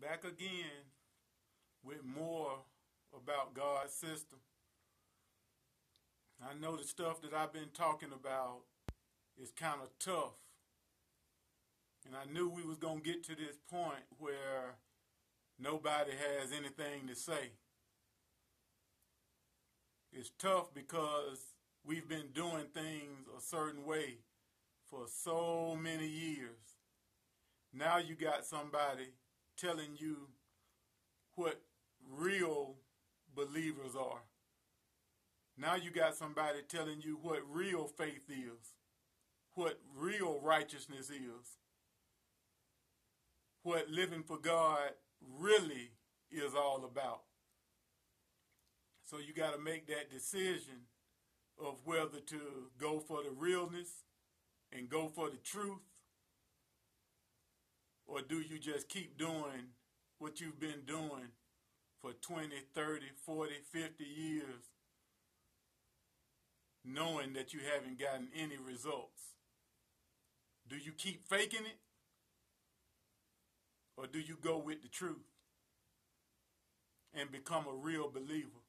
Back again with more about God's system. I know the stuff that I've been talking about is kind of tough. And I knew we was going to get to this point where nobody has anything to say. It's tough because we've been doing things a certain way for so many years. Now you got somebody telling you what real believers are. Now you got somebody telling you what real faith is, what real righteousness is, what living for God really is all about. So you got to make that decision of whether to go for the realness and go for the truth, or do you just keep doing what you've been doing for 20, 30, 40, 50 years, knowing that you haven't gotten any results? Do you keep faking it, or do you go with the truth and become a real believer?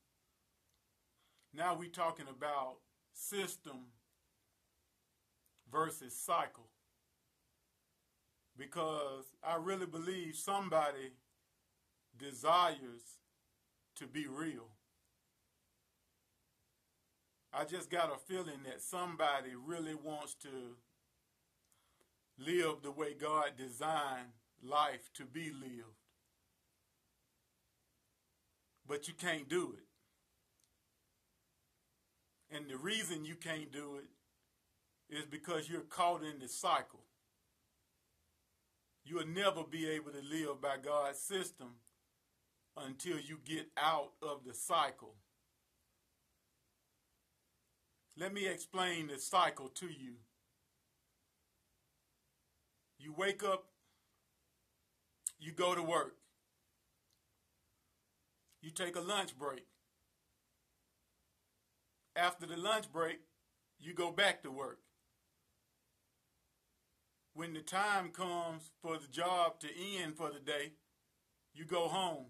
Now we're talking about system versus cycle, because I really believe somebody desires to be real. I just got a feeling that somebody really wants to live the way God designed life to be lived. But you can't do it. And the reason you can't do it is because you're caught in the cycle. You will never be able to live by God's system until you get out of the cycle. Let me explain the cycle to you. You wake up, you go to work. You take a lunch break. After the lunch break, you go back to work. When the time comes for the job to end for the day, you go home.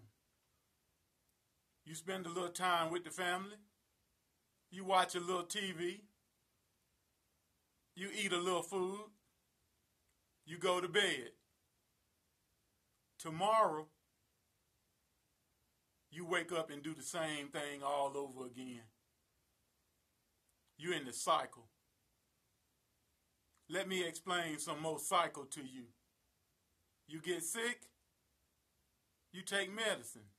You spend a little time with the family. You watch a little TV. You eat a little food. You go to bed. Tomorrow, you wake up and do the same thing all over again. You're in the cycle. Let me explain some more cycle to you. You get sick, you take medicine.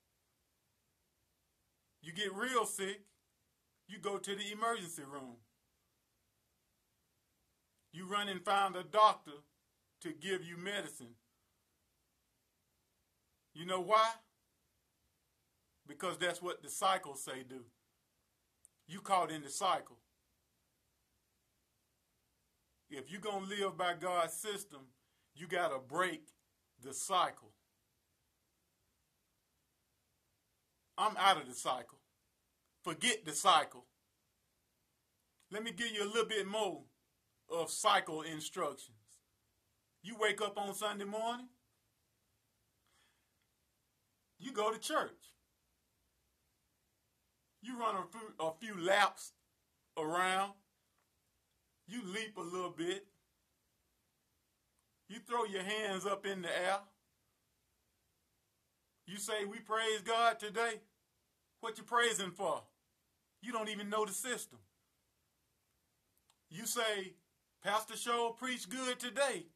You get real sick, you go to the emergency room. You run and find a doctor to give you medicine. You know why? Because that's what the cycles say do. You caught in the cycle. If you're going to live by God's system, you got to break the cycle. I'm out of the cycle. Forget the cycle. Let me give you a little bit more of cycle instructions. You wake up on Sunday morning. You go to church. You run a few laps around. You leap a little bit. You throw your hands up in the air. You say, "We praise God today." What you praising for? You don't even know the system. You say, "Pastor Show preached good today."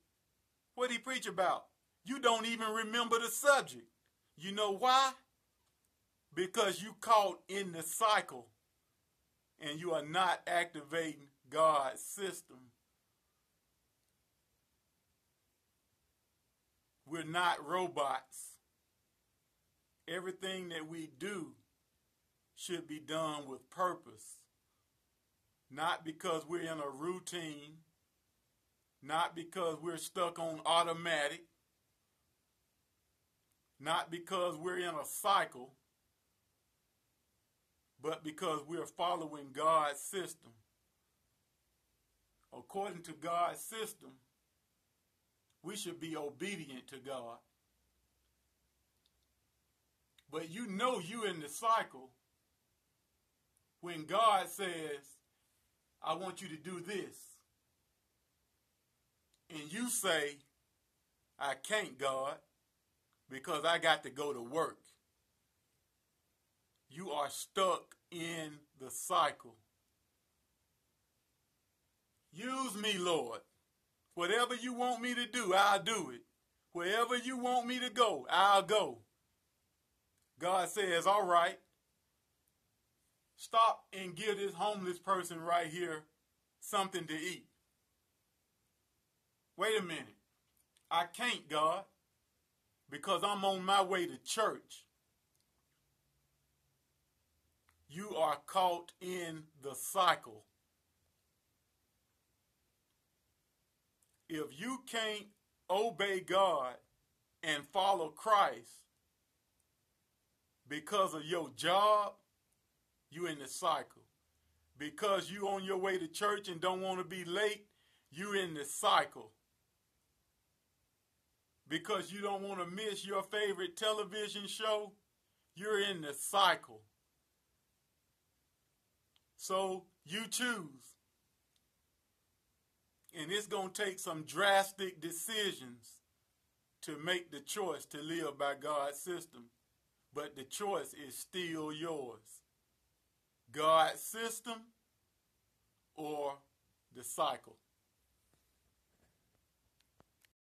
What did he preach about? You don't even remember the subject. You know why? Because you caught in the cycle and you are not activating God's system. We're not robots. Everything that we do should be done with purpose. Not because we're in a routine. Not because we're stuck on automatic. Not because we're in a cycle. But because we're following God's system. According to God's system, we should be obedient to God. But you know you in the cycle when God says, I want you to do this. And you say, I can't, God, because I got to go to work. You are stuck in the cycle. Use me, Lord. Whatever you want me to do, I'll do it. Wherever you want me to go, I'll go. God says, all right, stop and give this homeless person right here something to eat. Wait a minute. I can't, God, because I'm on my way to church. You are caught in the cycle. If you can't obey God and follow Christ because of your job, you in the cycle. Because you on your way to church and don't want to be late, you in the cycle. Because you don't want to miss your favorite television show, you're in the cycle. So you choose. And it's going to take some drastic decisions to make the choice to live by God's system. But the choice is still yours. God's system or the cycle.